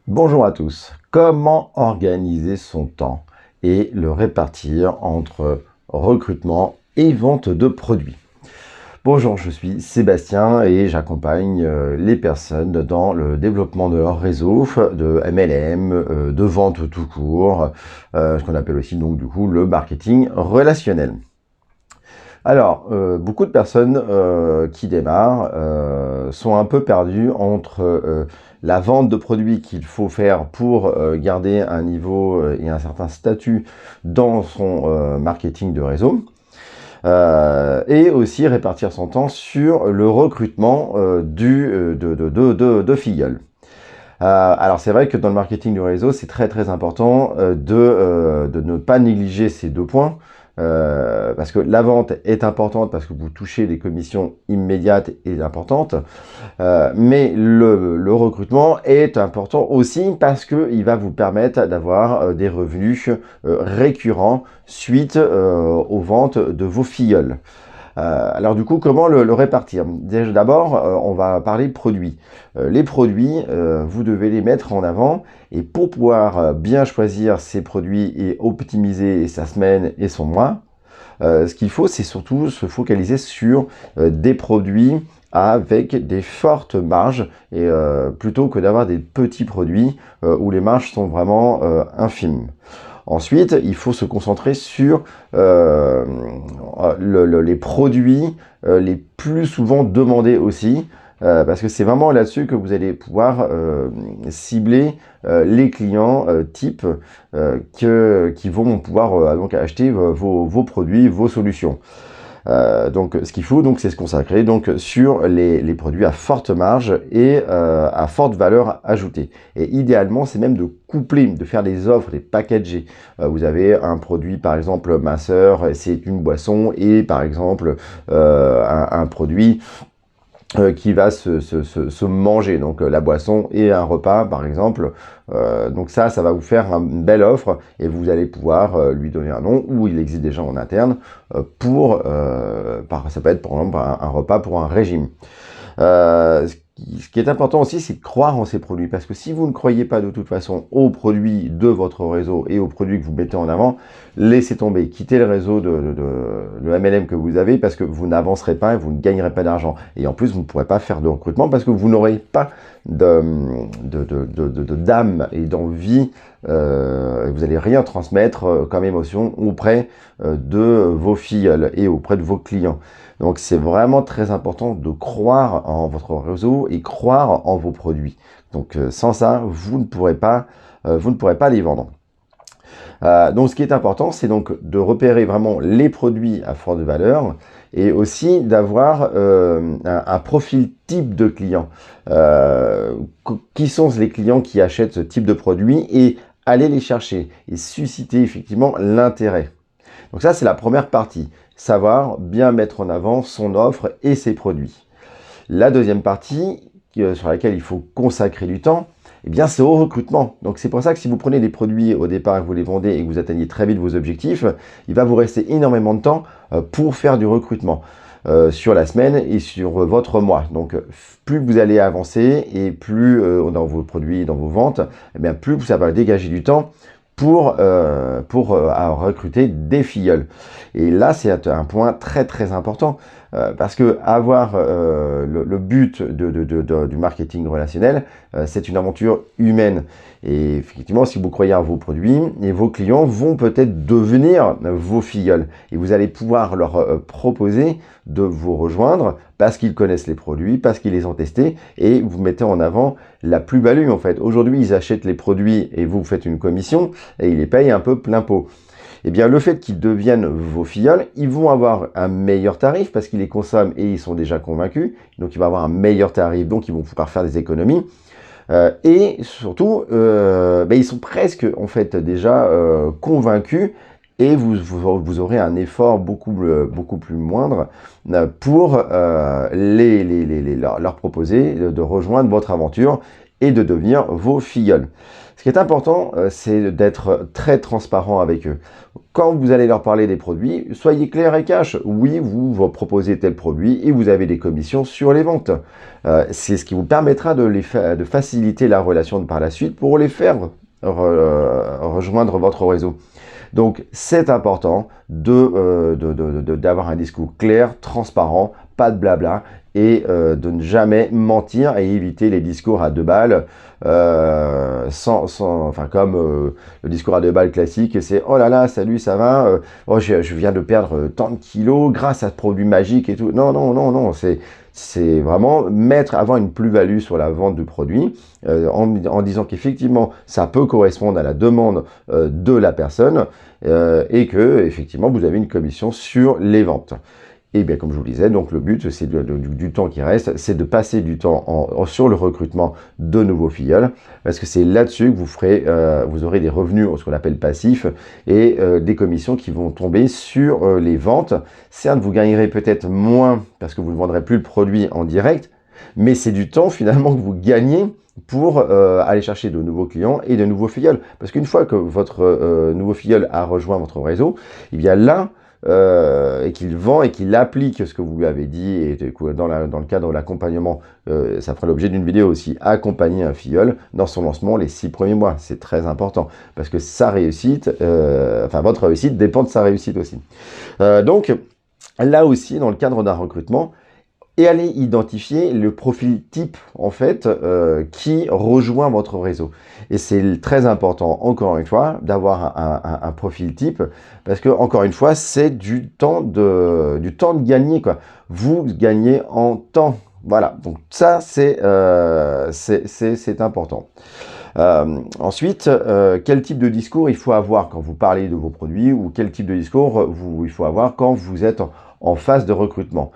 Bonjour à tous. Comment organiser son temps et le répartir entre recrutement et vente de produits? Bonjour, je suis Sébastien et j'accompagne les personnes dans le développement de leur réseau, de MLM, de vente tout court, ce qu'on appelle aussi donc du coup le marketing relationnel. Alors, beaucoup de personnes qui démarrent sont un peu perdues entre la vente de produits qu'il faut faire pour garder un niveau et un certain statut dans son marketing de réseau, et aussi répartir son temps sur le recrutement de filleuls. Alors c'est vrai que dans le marketing du réseau, c'est très important de ne pas négliger ces deux points. Parce que la vente est importante parce que vous touchez des commissions immédiates et importantes, mais le recrutement est important aussi parce qu'il va vous permettre d'avoir des revenus récurrents suite aux ventes de vos filleuls. Alors du coup, comment le répartir? Déjà d'abord, on va parler produits. Les produits, vous devez les mettre en avant et pour pouvoir bien choisir ces produits et optimiser sa semaine et son mois, ce qu'il faut, c'est surtout se focaliser sur des produits avec des fortes marges et plutôt que d'avoir des petits produits où les marges sont vraiment infimes. Ensuite, il faut se concentrer sur les produits les plus souvent demandés aussi, parce que c'est vraiment là-dessus que vous allez pouvoir cibler les clients type qui vont pouvoir donc acheter vos produits, vos solutions. Donc ce qu'il faut, donc, c'est se consacrer donc, sur les produits à forte marge et à forte valeur ajoutée. Et idéalement, c'est même de coupler, de faire des offres, des packagés. Vous avez un produit, par exemple, minceur, c'est une boisson, et par exemple, un produit qui va se manger, donc la boisson et un repas par exemple. Donc ça va vous faire une belle offre et vous allez pouvoir lui donner un nom, ou il existe déjà en interne ça peut être par exemple un repas pour un régime. Ce qui est important aussi, c'est de croire en ces produits, parce que si vous ne croyez pas de toute façon aux produits de votre réseau et aux produits que vous mettez en avant, laissez tomber, quittez le réseau le MLM que vous avez, parce que vous n'avancerez pas et vous ne gagnerez pas d'argent. Et en plus, vous ne pourrez pas faire de recrutement parce que vous n'aurez pas d'âme et d'envie, vous n'allez rien transmettre comme émotion auprès de vos filleuls et auprès de vos clients. Donc c'est vraiment très important de croire en votre réseau et croire en vos produits. Donc sans ça, vous ne pourrez pas les vendre. Donc ce qui est important, c'est donc de repérer vraiment les produits à forte valeur et aussi d'avoir un profil type de client. Qui sont les clients qui achètent ce type de produit, et aller les chercher et susciter effectivement l'intérêt. Donc ça, c'est la première partie, savoir bien mettre en avant son offre et ses produits. La deuxième partie, sur laquelle il faut consacrer du temps, eh bien, c'est au recrutement. Donc c'est pour ça que si vous prenez des produits au départ et que vous les vendez et que vous atteignez très vite vos objectifs, il va vous rester énormément de temps pour faire du recrutement sur la semaine et sur votre mois. Donc plus vous allez avancer et plus dans vos produits et dans vos ventes, eh bien, plus ça va dégager du temps pour recruter des filleuls. Et là, c'est un point très important, parce que avoir le but du marketing relationnel, c'est une aventure humaine. Et effectivement, si vous croyez à vos produits, et vos clients vont peut-être devenir vos filleuls. Et vous allez pouvoir leur proposer de vous rejoindre parce qu'ils connaissent les produits, parce qu'ils les ont testés, et vous mettez en avant la plus-value en fait. Aujourd'hui, ils achètent les produits et vous faites une commission et ils les payent un peu plein pot. Eh bien, le fait qu'ils deviennent vos filleuls, ils vont avoir un meilleur tarif parce qu'ils les consomment et ils sont déjà convaincus. Donc, ils vont avoir un meilleur tarif, donc ils vont pouvoir faire des économies. Et surtout, ils sont presque en fait déjà convaincus, et vous aurez un effort beaucoup plus moindre pour leur proposer de rejoindre votre aventure et de devenir vos filleuls. Ce qui est important, c'est d'être très transparent avec eux. quand vous allez leur parler des produits, soyez clair et cash. Oui, vous proposez tel produit et vous avez des commissions sur les ventes. C'est ce qui vous permettra de faciliter la relation par la suite pour les faire rejoindre votre réseau. Donc, c'est important d'avoir un discours clair, transparent, pas de blabla, et de ne jamais mentir et éviter les discours à 2 balles, enfin comme le discours à 2 balles classique, c'est « Oh là là, salut, ça va oh, je viens de perdre tant de kilos grâce à ce produit magique et tout. » Non, non, non, non, c'est vraiment avoir une plus-value sur la vente du produit en disant qu'effectivement, ça peut correspondre à la demande de la personne et que effectivement vous avez une commission sur les ventes. Et bien, comme je vous le disais, donc le but, c'est du temps qui reste, c'est de passer du temps sur le recrutement de nouveaux filleuls, parce que c'est là-dessus que vous aurez des revenus, ce qu'on appelle passifs, et des commissions qui vont tomber sur les ventes. Certes, vous gagnerez peut-être moins, parce que vous ne vendrez plus le produit en direct, mais c'est du temps finalement que vous gagnez pour aller chercher de nouveaux clients et de nouveaux filleuls. Parce qu'une fois que votre nouveau filleul a rejoint votre réseau, il y a là, et qu'il vend et qu'il applique ce que vous lui avez dit, et dans le cadre de l'accompagnement, ça fera l'objet d'une vidéo aussi, accompagner un filleul dans son lancement les 6 premiers mois. C'est très important, parce que sa réussite, enfin votre réussite dépend de sa réussite aussi. Donc, là aussi, dans le cadre d'un recrutement, et allez identifier le profil type, en fait, qui rejoint votre réseau. Et c'est très important, encore une fois, d'avoir un profil type, parce que, encore une fois, c'est du temps de gagner, quoi. Vous gagnez en temps. Voilà, donc ça, c'est important. Ensuite, quel type de discours il faut avoir quand vous parlez de vos produits, ou quel type de discours il faut avoir quand vous êtes en phase de recrutement.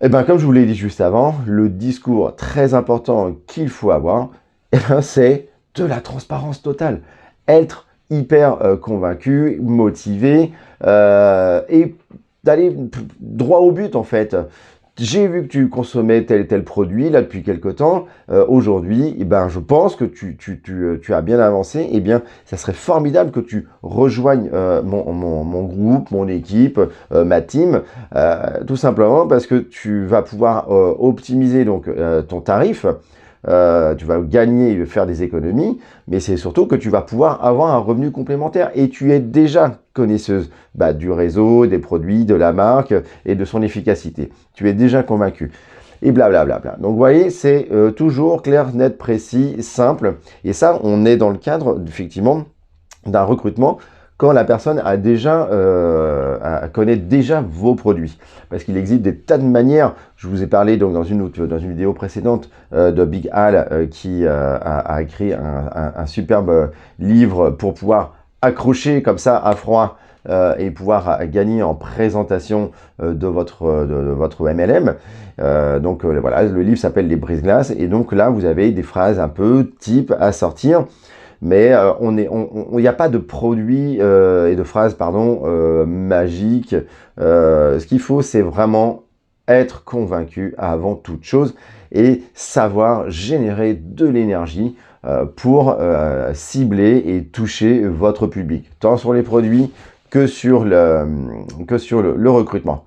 Eh bien, comme je vous l'ai dit juste avant, le discours très important qu'il faut avoir, eh ben, c'est de la transparence totale. Être hyper convaincu, motivé et d'aller droit au but en fait. J'ai vu que tu consommais tel et tel produit là depuis quelque temps. Aujourd'hui, eh ben, je pense que tu as bien avancé. Eh bien, ça serait formidable que tu rejoignes mon groupe, mon équipe, ma team, tout simplement parce que tu vas pouvoir optimiser donc ton tarif. Tu vas gagner et faire des économies, mais c'est surtout que tu vas pouvoir avoir un revenu complémentaire et tu es déjà connaisseuse du réseau, des produits, de la marque et de son efficacité. Tu es déjà convaincu. Et blablabla. Donc, vous voyez, c'est toujours clair, net, précis, simple. Et ça, on est dans le cadre, effectivement, d'un recrutement quand la personne a déjà, connaît déjà vos produits. Parce qu'il existe des tas de manières. Je vous ai parlé donc dans une vidéo précédente de Big Al qui a écrit un superbe livre pour pouvoir accrocher comme ça à froid et pouvoir gagner en présentation de votre MLM. Donc voilà, le livre s'appelle Les Brise-Glaces et donc là vous avez des phrases un peu type à sortir. Mais il n'y a pas de produit et de phrases, magiques. Ce qu'il faut, c'est vraiment être convaincu avant toute chose et savoir générer de l'énergie pour cibler et toucher votre public, tant sur les produits que sur le recrutement.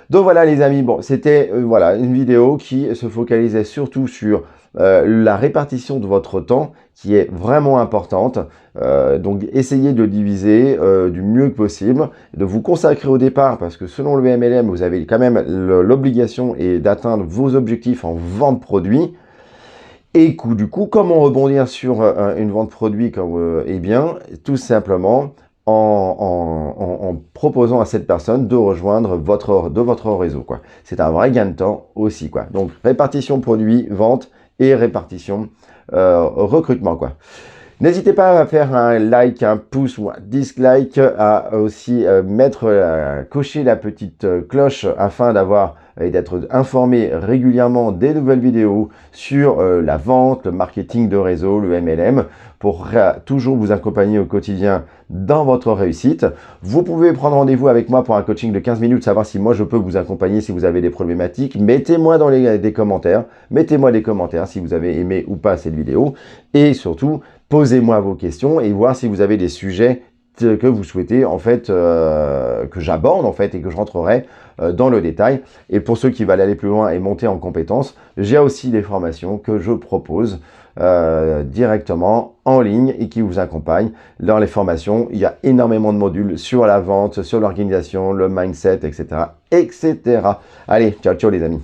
Donc voilà les amis, bon, c'était voilà, une vidéo qui se focalisait surtout sur la répartition de votre temps qui est vraiment importante. Donc essayez de diviser du mieux que possible, de vous consacrer au départ parce que selon le MLM, vous avez quand même l'obligation d'atteindre vos objectifs en vente produit. Et du coup, comment rebondir sur une vente produit eh bien, tout simplement en proposant à cette personne de rejoindre votre réseau, quoi. C'est un vrai gain de temps aussi, quoi. Donc, répartition produit, vente et répartition recrutement, quoi. N'hésitez pas à faire un like, un pouce ou un dislike, à aussi cocher la petite cloche afin d'avoir et d'être informé régulièrement des nouvelles vidéos sur la vente, le marketing de réseau, le MLM, pour toujours vous accompagner au quotidien dans votre réussite. Vous pouvez prendre rendez-vous avec moi pour un coaching de 15 minutes, savoir si moi je peux vous accompagner si vous avez des problématiques. Mettez-moi dans des commentaires, mettez-moi des commentaires si vous avez aimé ou pas cette vidéo. Et surtout, posez-moi vos questions et voir si vous avez des sujets que vous souhaitez en fait que j'aborde en fait et que je rentrerai dans le détail. Et pour ceux qui veulent aller plus loin et monter en compétences, j'ai aussi des formations que je propose directement en ligne et qui vous accompagnent dans les formations. Il y a énormément de modules sur la vente, sur l'organisation, le mindset, etc., etc. Allez, ciao, ciao les amis.